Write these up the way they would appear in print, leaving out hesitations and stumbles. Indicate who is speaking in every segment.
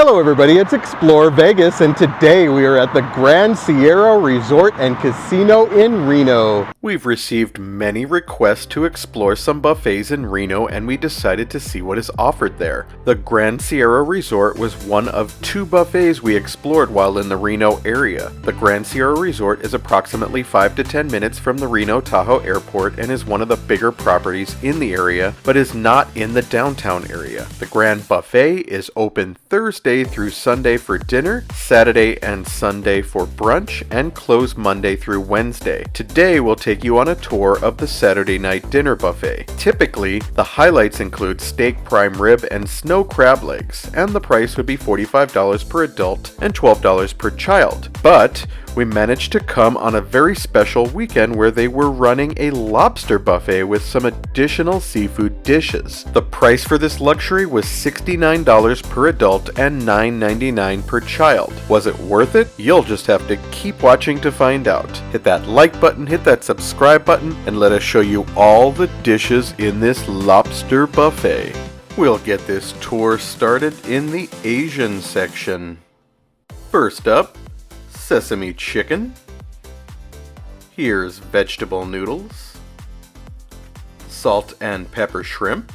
Speaker 1: Hello everybody, it's Explore Vegas, and today we are at the Grand Sierra Resort and Casino in Reno. We've received many requests to explore some buffets in Reno, and we decided to see what is offered there. The Grand Sierra Resort was one of 2 buffets we explored while in the Reno area. The Grand Sierra Resort is approximately 5 to 10 minutes from the Reno Tahoe Airport and is one of the bigger properties in the area, but is not in the downtown area. The Grand Buffet is open Thursday through Sunday for dinner, Saturday and Sunday for brunch, and closed Monday through Wednesday. Today we'll take you on a tour of the Saturday night dinner buffet. Typically, the highlights include steak prime rib and snow crab legs, and the price would be $45 per adult and $12 per child. But we managed to come on a very special weekend where they were running a lobster buffet with some additional seafood dishes. The price for this luxury was $69 per adult and $9.99 per child. Was it worth it? You'll just have to keep watching to find out. Hit that like button, hit that subscribe button, and let us show you all the dishes in this lobster buffet. We'll get this tour started in the Asian section. First up, sesame chicken. Here's vegetable noodles, salt and pepper shrimp,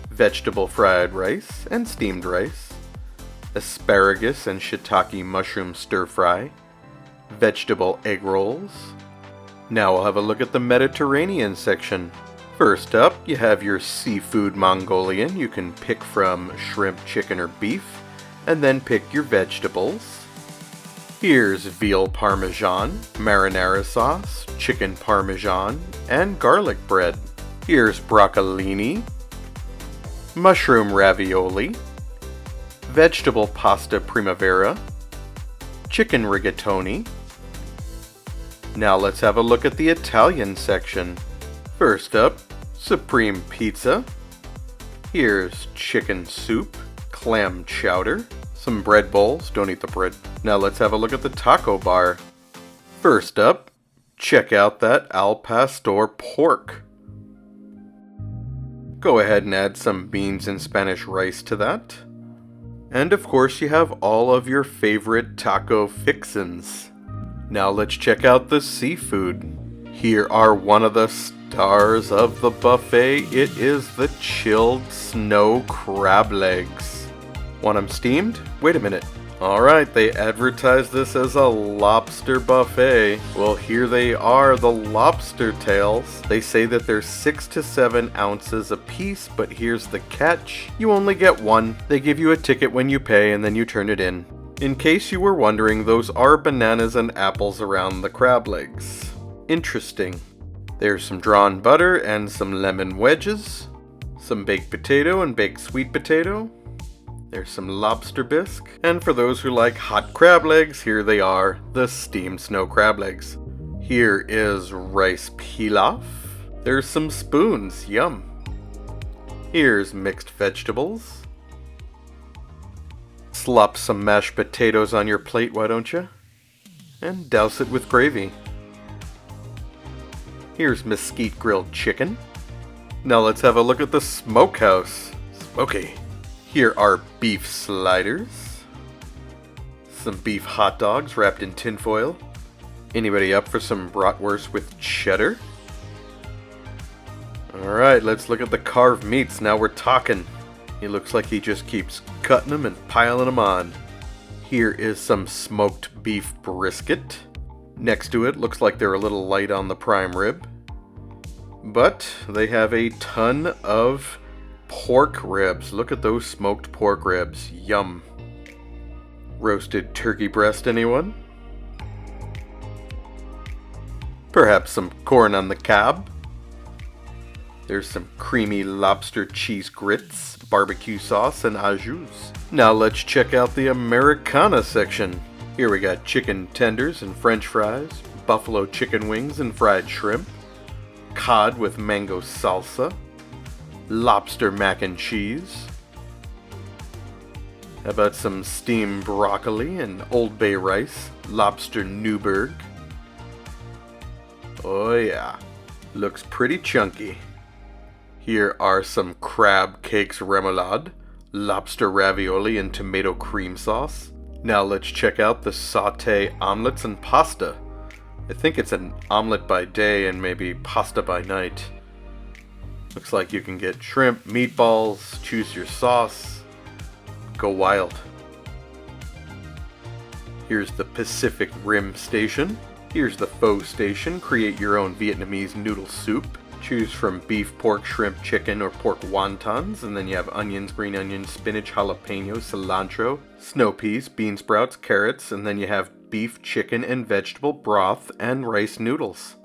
Speaker 1: vegetable fried rice and steamed rice, asparagus and shiitake mushroom stir fry, vegetable egg rolls. Now we'll have a look at the Mediterranean section. First up, you have your seafood Mongolian. You can pick from shrimp, chicken, or beef, and then pick your vegetables. Here's veal parmesan, marinara sauce, chicken parmesan, and garlic bread. Here's broccolini, mushroom ravioli, vegetable pasta primavera, chicken rigatoni. Now let's have a look at the Italian section. First up, supreme pizza. Here's chicken soup, clam chowder, some bread bowls, don't eat the bread. Now let's have a look at the taco bar. First up, check out that al pastor pork. Go ahead and add some beans and Spanish rice to that. And of course you have all of your favorite taco fixins. Now let's check out the seafood. Here are one of the stars of the buffet. It is the chilled snow crab legs. Want them steamed? Wait a minute. Alright, they advertise this as a lobster buffet. Well, here they are, the lobster tails. They say that they're 6 to 7 ounces a piece, but here's the catch. You only get one. They give you a ticket when you pay and then you turn it in. In case you were wondering, those are bananas and apples around the crab legs. Interesting. There's some drawn butter and some lemon wedges, some baked potato and baked sweet potato. There's some lobster bisque, and for those who like hot crab legs, here they are, the steamed snow crab legs. Here is rice pilaf. There's some spoons, yum. Here's mixed vegetables. Slop some mashed potatoes on your plate, why don't you? And douse it with gravy. Here's mesquite grilled chicken. Now let's have a look at the smokehouse. Smoky. Here are beef sliders, some beef hot dogs wrapped in tinfoil. Anybody up for some bratwurst with cheddar? Alright, let's look at the carved meats. Now we're talking. He looks like he just keeps cutting them and piling them on. Here is some smoked beef brisket. Next to it, looks like they're a little light on the prime rib. But they have a ton of pork ribs. Look at those smoked pork ribs. Yum. Roasted turkey breast, anyone? Perhaps some corn on the cob. There's some creamy lobster cheese grits, barbecue sauce, and au jus. Now let's check out the Americana section. Here we got chicken tenders and french fries, buffalo chicken wings and fried shrimp, cod with mango salsa, lobster mac and cheese. How about some steamed broccoli and Old Bay rice, lobster Newburg. Oh yeah, looks pretty chunky. Here are some crab cakes remoulade, lobster ravioli and tomato cream sauce. Now let's check out the sauté omelets and pasta. I think it's an omelet by day and maybe pasta by night. Looks like you can get shrimp, meatballs, choose your sauce. Go wild. Here's the Pacific Rim station. Here's the Pho station. Create your own Vietnamese noodle soup. Choose from beef, pork, shrimp, chicken, or pork wontons. And then you have onions, green onions, spinach, jalapeno, cilantro, snow peas, bean sprouts, carrots. And then you have beef, chicken, and vegetable broth and rice noodles.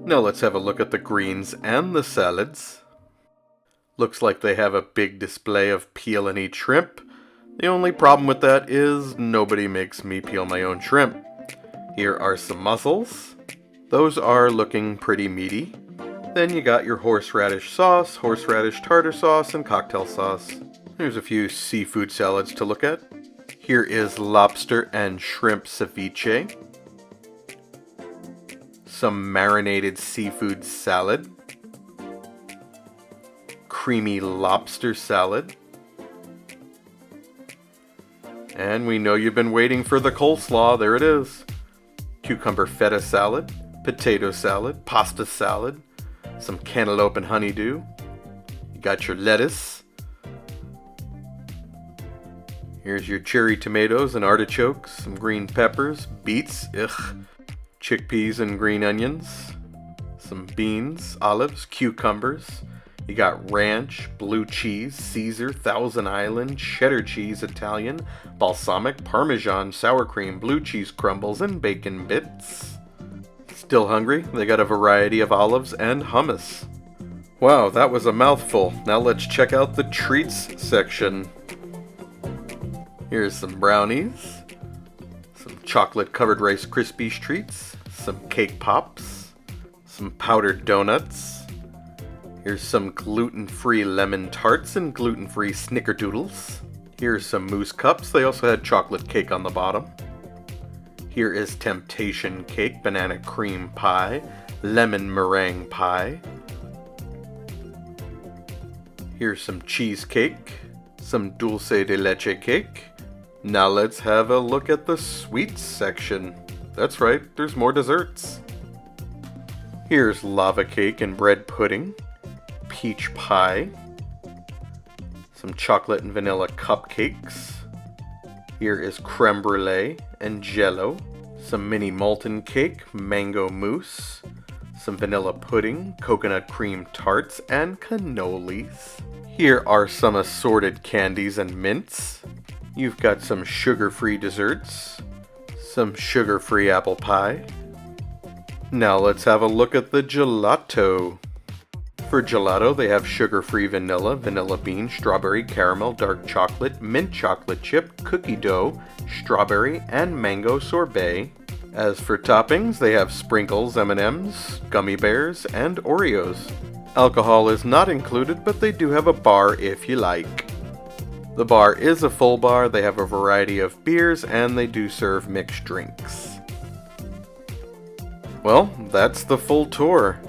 Speaker 1: Now let's have a look at the greens and the salads. Looks like they have a big display of peel and eat shrimp. The only problem with that is nobody makes me peel my own shrimp. Here are some mussels. Those are looking pretty meaty. Then you got your horseradish sauce, horseradish tartar sauce, and cocktail sauce. There's a few seafood salads to look at. Here is lobster and shrimp ceviche. Some marinated seafood salad. Creamy lobster salad. And we know you've been waiting for the coleslaw. There it is. Cucumber feta salad, potato salad, pasta salad, some cantaloupe and honeydew. You got your lettuce. Here's your cherry tomatoes and artichokes, some green peppers, beets, chickpeas and green onions, some beans, olives, cucumbers. You got ranch, blue cheese, Caesar, Thousand Island, cheddar cheese, Italian, balsamic, parmesan, sour cream, blue cheese crumbles, and bacon bits. Still hungry? They got a variety of olives and hummus. Wow, that was a mouthful. Now let's check out the treats section. Here's some brownies, some chocolate covered Rice Krispies treats, some cake pops, some powdered donuts. Here's some gluten-free lemon tarts and gluten-free snickerdoodles. Here's some mousse cups. They also had chocolate cake on the bottom. Here is temptation cake, banana cream pie, lemon meringue pie. Here's some cheesecake, some dulce de leche cake. Now let's have a look at the sweets section. That's right, there's more desserts. Here's lava cake and bread pudding. Peach pie, some chocolate and vanilla cupcakes. Here is creme brulee and jello, some mini molten cake, mango mousse, some vanilla pudding, coconut cream tarts, and cannolis. Here are some assorted candies and mints. You've got some sugar-free desserts, some sugar-free apple pie. Now let's have a look at the gelato. For gelato, they have sugar-free vanilla, vanilla bean, strawberry, caramel, dark chocolate, mint chocolate chip, cookie dough, strawberry, and mango sorbet. As for toppings, they have sprinkles, M&Ms, gummy bears, and Oreos. Alcohol is not included, but they do have a bar if you like. The bar is a full bar, they have a variety of beers, and they do serve mixed drinks. Well, that's the full tour.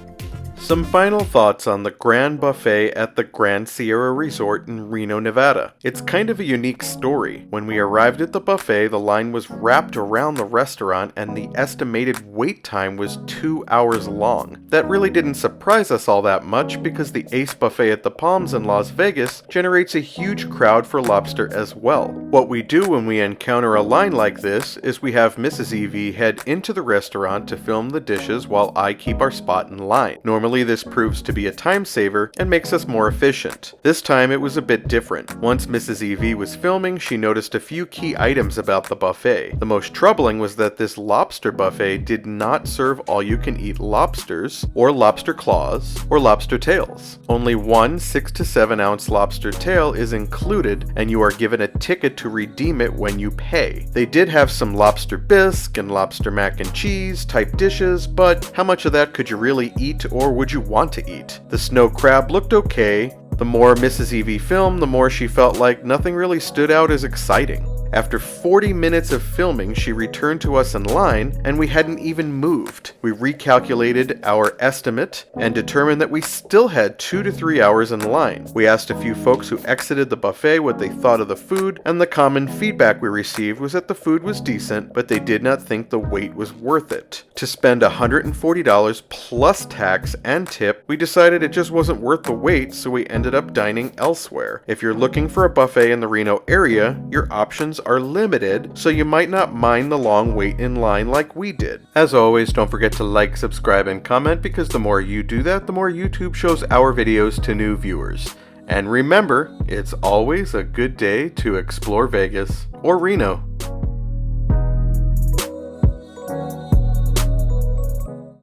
Speaker 1: Some final thoughts on the Grand Buffet at the Grand Sierra Resort in Reno, Nevada. It's kind of a unique story. When we arrived at the buffet, the line was wrapped around the restaurant and the estimated wait time was 2 hours long. That really didn't surprise us all that much because the Ace Buffet at the Palms in Las Vegas generates a huge crowd for lobster as well. What we do when we encounter a line like this is we have Mrs. Evie head into the restaurant to film the dishes while I keep our spot in line. Normally this proves to be a time saver and makes us more efficient. This time it was a bit different. Once Mrs. Evie was filming, she noticed a few key items about the buffet. The most troubling was that this lobster buffet did not serve all-you-can-eat lobsters, or lobster claws, or lobster tails. Only one 6 to 7 ounce lobster tail is included, and you are given a ticket to redeem it when you pay. They did have some lobster bisque and lobster mac and cheese type dishes, but how much of that could you really eat, or would you want to eat? The snow crab looked okay. The more Mrs. Evie filmed, the more she felt like nothing really stood out as exciting. After 40 minutes of filming, she returned to us in line, and we hadn't even moved. We recalculated our estimate and determined that we still had 2 to 3 hours in line. We asked a few folks who exited the buffet what they thought of the food, and the common feedback we received was that the food was decent, but they did not think the wait was worth it. To spend $140 plus tax and tip, we decided it just wasn't worth the wait, so we ended up dining elsewhere. If you're looking for a buffet in the Reno area, your options are limited, so you might not mind the long wait in line like we did. As always, don't forget to like, subscribe, and comment, because the more you do that, the more YouTube shows our videos to new viewers. And remember, it's always a good day to explore Vegas or Reno.